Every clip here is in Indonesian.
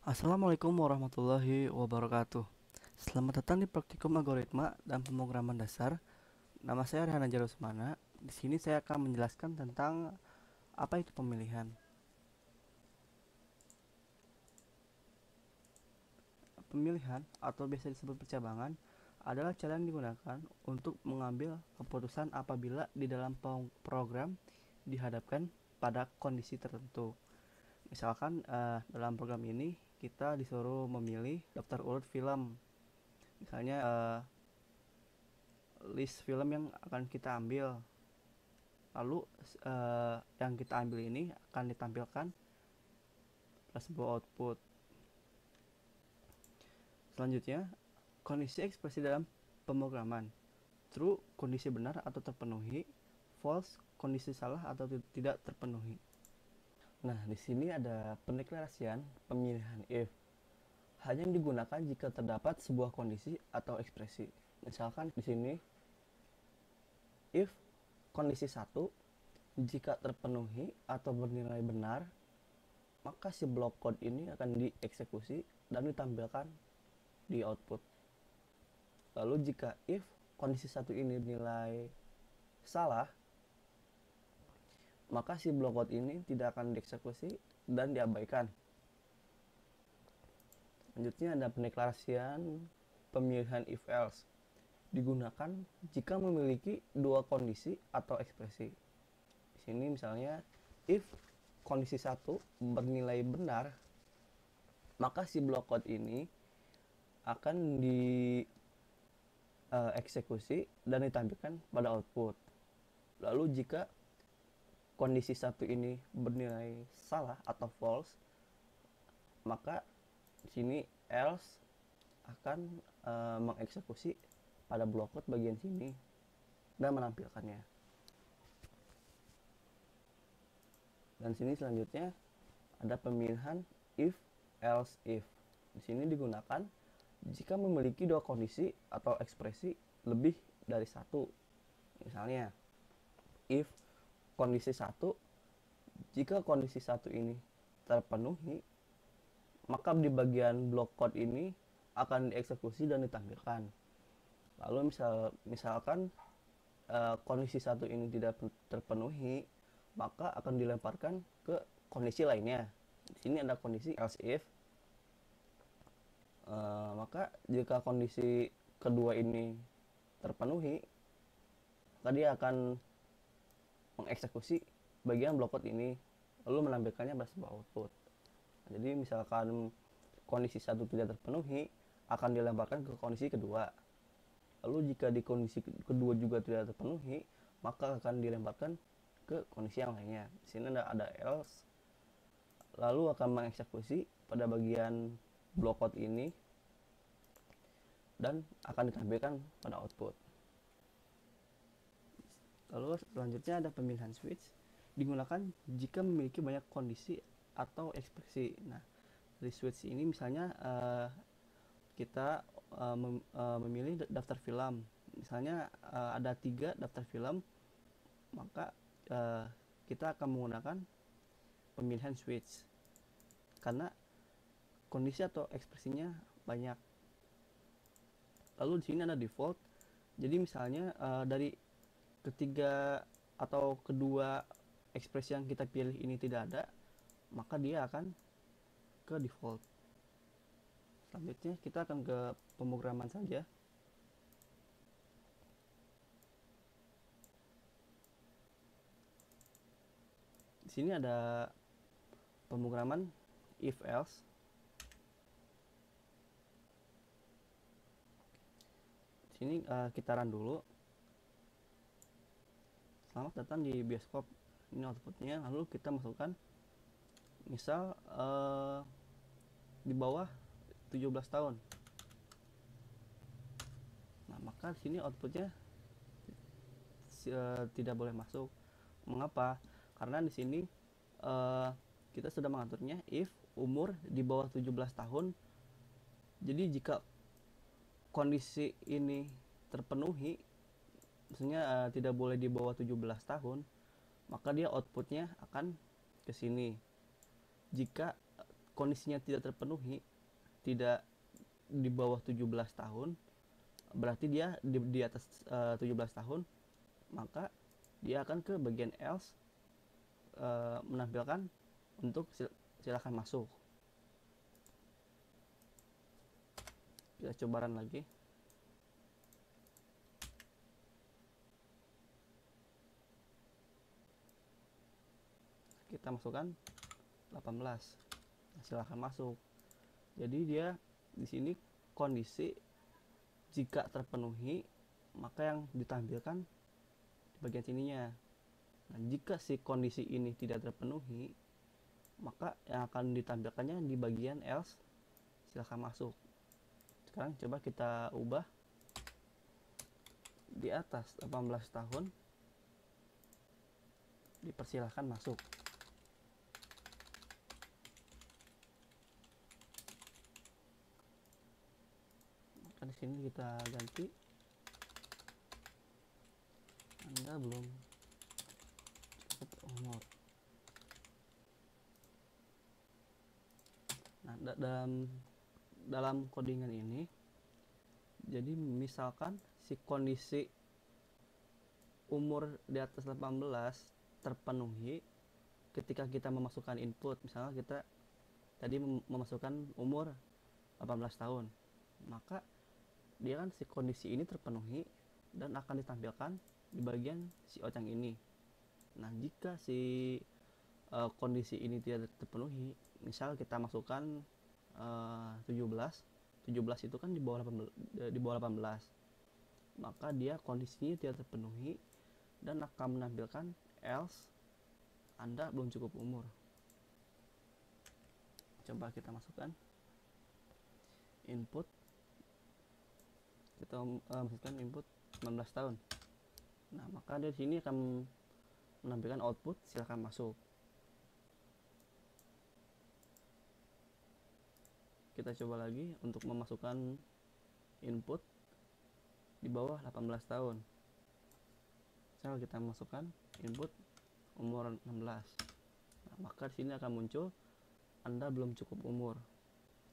Assalamualaikum warahmatullahi wabarakatuh. Selamat datang di praktikum algoritma dan pemrograman dasar. Nama saya Rehan Jarusmana. Di sini saya akan menjelaskan tentang apa itu pemilihan. Pemilihan atau biasa disebut percabangan adalah cara yang digunakan untuk mengambil keputusan apabila di dalam program dihadapkan pada kondisi tertentu. Misalkan dalam program ini kita disuruh memilih daftar urut film. Misalnya list film yang akan kita ambil. Lalu yang kita ambil ini akan ditampilkan pada sebuah output. Selanjutnya, kondisi ekspresi dalam pemrograman. True, kondisi benar atau terpenuhi. False, kondisi salah atau tidak terpenuhi. Nah, di sini ada pendeklarasian pemilihan if. Hanya digunakan jika terdapat sebuah kondisi atau ekspresi. Misalkan di sini if kondisi 1 jika terpenuhi atau bernilai benar, maka si blok code ini akan dieksekusi dan ditampilkan di output. Lalu jika if kondisi 1 ini nilai salah, maka si blok code ini tidak akan dieksekusi dan diabaikan. Selanjutnya ada pendeklarasian pemilihan if else. Digunakan jika memiliki dua kondisi atau ekspresi. Di sini misalnya if kondisi 1 bernilai benar, maka si blok code ini akan dieksekusi dan ditampilkan pada output. Lalu jika kondisi 1 ini bernilai salah atau false, maka di sini else akan mengeksekusi pada blok code bagian sini dan menampilkannya. Dan sini selanjutnya ada pemilihan if else if. Di sini digunakan jika memiliki dua kondisi atau ekspresi lebih dari satu. Misalnya if kondisi 1, jika kondisi 1 ini terpenuhi, maka di bagian blok code ini akan dieksekusi dan ditampilkan. Lalu misalkan kondisi 1 ini tidak terpenuhi, maka akan dilemparkan ke kondisi lainnya. Di sini ada kondisi else if. Maka jika kondisi kedua ini terpenuhi, maka dia akan mengeksekusi bagian blok code ini lalu menampilkannya pada sebuah output. Jadi misalkan kondisi 1 tidak terpenuhi, akan dilemparkan ke kondisi kedua. Lalu jika di kondisi kedua juga tidak terpenuhi, maka akan dilemparkan ke kondisi yang lainnya. Di sini ada else, lalu akan mengeksekusi pada bagian blok code ini dan akan ditampilkan pada output. Lalu selanjutnya ada pemilihan switch. Digunakan jika memiliki banyak kondisi atau ekspresi. Nah, dari switch ini misalnya kita memilih daftar film. Misalnya ada 3 daftar film, maka kita akan menggunakan pemilihan switch karena kondisi atau ekspresinya banyak. Lalu di sini ada default. Jadi misalnya dari ketiga atau kedua ekspresi yang kita pilih ini tidak ada, maka dia akan ke default. Selanjutnya kita akan ke pemrograman saja. Di sini ada pemrograman if else. Di sini kita run dulu. Selamat datang di bioskop. Ini outputnya. Lalu kita masukkan misal di bawah 17 tahun. Nah, maka di sini outputnya tidak boleh masuk. Mengapa? Karena di sini kita sudah mengaturnya if umur di bawah 17 tahun. Jadi jika kondisi ini terpenuhi, maksudnya tidak boleh di bawah 17 tahun, maka dia outputnya akan ke sini. Jika kondisinya tidak terpenuhi, tidak di bawah 17 tahun, berarti dia di atas 17 tahun, maka dia akan ke bagian else, menampilkan untuk silakan masuk. Kita coba run lagi. Kita masukkan 18. Silahkan masuk. Jadi dia di sini kondisi jika terpenuhi, maka yang ditampilkan di bagian sininya. Nah, jika si kondisi ini tidak terpenuhi, maka yang akan ditampilkannya di bagian else, silahkan masuk. Sekarang coba kita ubah di atas 18 tahun, dipersilahkan masuk. Di sini kita ganti Anda belum cukup umur. Nah, dalam codingan ini, jadi misalkan si kondisi umur di atas 18 terpenuhi ketika kita memasukkan input. Misalnya kita tadi memasukkan umur 18 tahun, maka dia kan si kondisi ini terpenuhi dan akan ditampilkan di bagian si outang ini. Nah, jika si kondisi ini tidak terpenuhi, misal kita masukkan 17 itu kan di bawah 18, maka dia kondisinya tidak terpenuhi dan akan menampilkan else Anda belum cukup umur. Coba kita masukkan input, kita masukkan input 19 tahun. Nah, maka dari sini akan menampilkan output silakan masuk. Kita coba lagi untuk memasukkan input di bawah 18 tahun. Misal kita masukkan input umur 16. Nah, maka di sini akan muncul Anda belum cukup umur.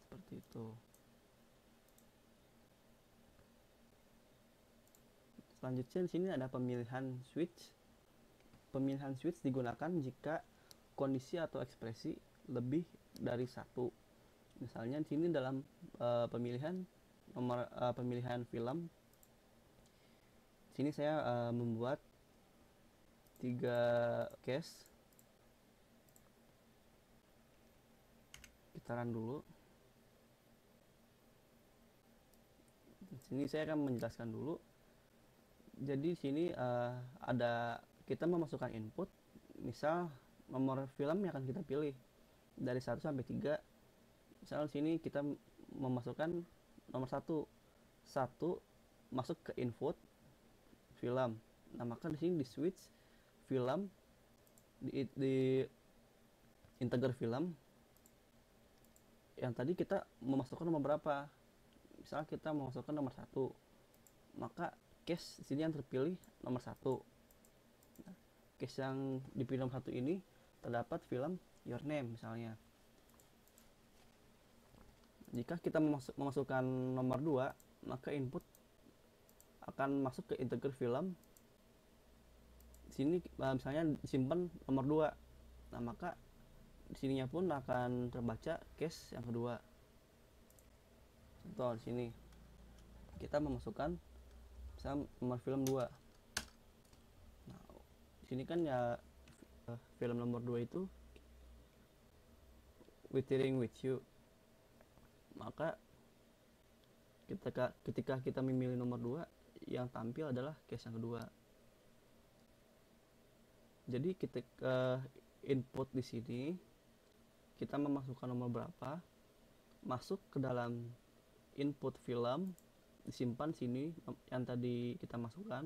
Seperti itu. Selanjutnya di sini ada pemilihan switch. Pemilihan switch digunakan jika kondisi atau ekspresi lebih dari satu. Misalnya di sini dalam pemilihan film, sini saya membuat 3 case. Kita run dulu. Di sini saya akan menjelaskan dulu. Jadi di sini ada kita memasukkan input, misal nomor film yang akan kita pilih dari 1 sampai 3. Misal di sini kita memasukkan nomor 1 masuk ke input film. Nah, maka di sini di switch film di integer film yang tadi kita memasukkan nomor berapa. Misal kita memasukkan nomor 1, maka case sini yang terpilih nomor 1. Nah, case yang dipilih nomor 1 ini terdapat film Your Name misalnya. Jika kita memasukkan nomor 2, maka input akan masuk ke integer film. Sini misalnya disimpan nomor 2. Nah, maka di sininya pun akan terbaca case yang kedua. Contoh di sini kita memasukkan misalnya nomor film 2. Nah, di sini kan ya film nomor 2 itu Withering with You. Maka ketika kita memilih nomor 2, yang tampil adalah case yang kedua. Jadi ketika input di sini kita memasukkan nomor berapa, masuk ke dalam input film, disimpan sini yang tadi kita masukkan.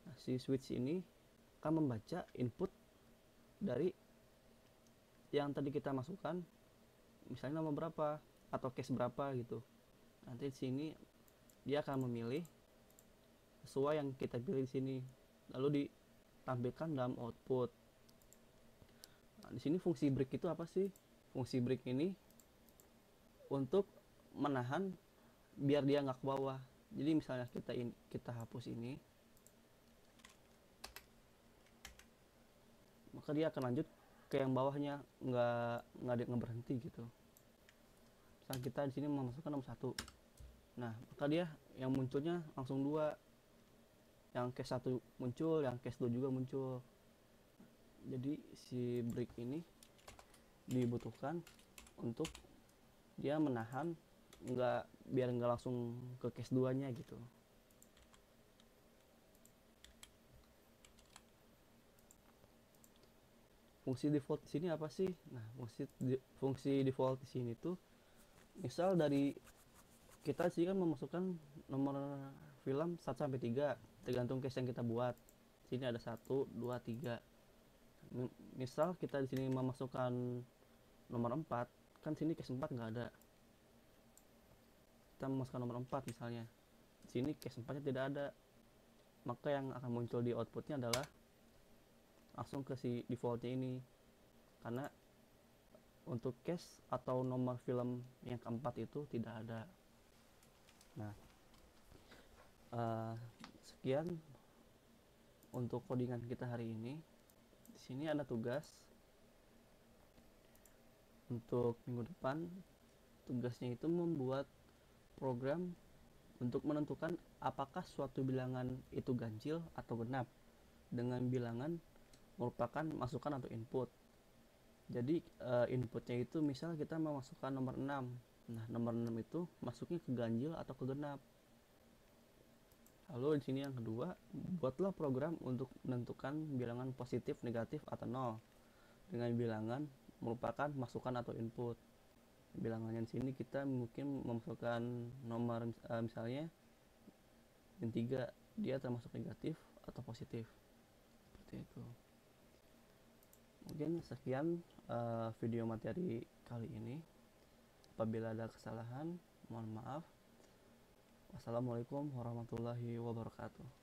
Nah, si switch ini akan membaca input dari yang tadi kita masukkan, misalnya nomor berapa atau case berapa gitu. Nanti di sini dia akan memilih sesuai yang kita pilih di sini, lalu ditampilkan dalam output. Nah, di sini fungsi break itu apa sih? Fungsi break ini untuk menahan biar dia nggak ke bawah. Jadi misalnya kita hapus ini, maka dia akan lanjut ke yang bawahnya, nggak berhenti gitu. Misalnya kita di sini memasukkan nomor 1, nah maka dia yang munculnya langsung 2, yang case 1 muncul, yang case 2 juga muncul. Jadi si break ini dibutuhkan untuk dia menahan biar nggak langsung ke case 2 nya gitu. Fungsi default di sini apa sih? Nah, fungsi default di sini tuh misal dari kita sih kan memasukkan nomor film 1 sampai 3 tergantung case yang kita buat. Sini ada 1, 2, 3. Misal kita di sini memasukkan nomor 4, kan sini case 4 nggak ada. Kita memasukkan nomor 4 misalnya. Di sini case 4-nya tidak ada. Maka yang akan muncul di outputnya adalah langsung ke si defaultnya ini, karena untuk case atau nomor film yang keempat itu tidak ada. Nah, sekian untuk codingan kita hari ini. Di sini ada tugas untuk minggu depan. Tugasnya itu membuat program untuk menentukan apakah suatu bilangan itu ganjil atau genap dengan bilangan merupakan masukan atau input. Jadi inputnya itu misal kita memasukkan nomor 6. Nah, nomor 6 itu masuknya ke ganjil atau ke genap. Lalu di sini yang kedua, buatlah program untuk menentukan bilangan positif, negatif atau 0 dengan bilangan merupakan masukan atau input. Bilangannya di sini kita mungkin memasukkan nomor misalnya yang 3, dia termasuk negatif atau positif. Seperti itu. Mungkin sekian video materi kali ini. Apabila ada kesalahan, mohon maaf. Wassalamualaikum warahmatullahi wabarakatuh.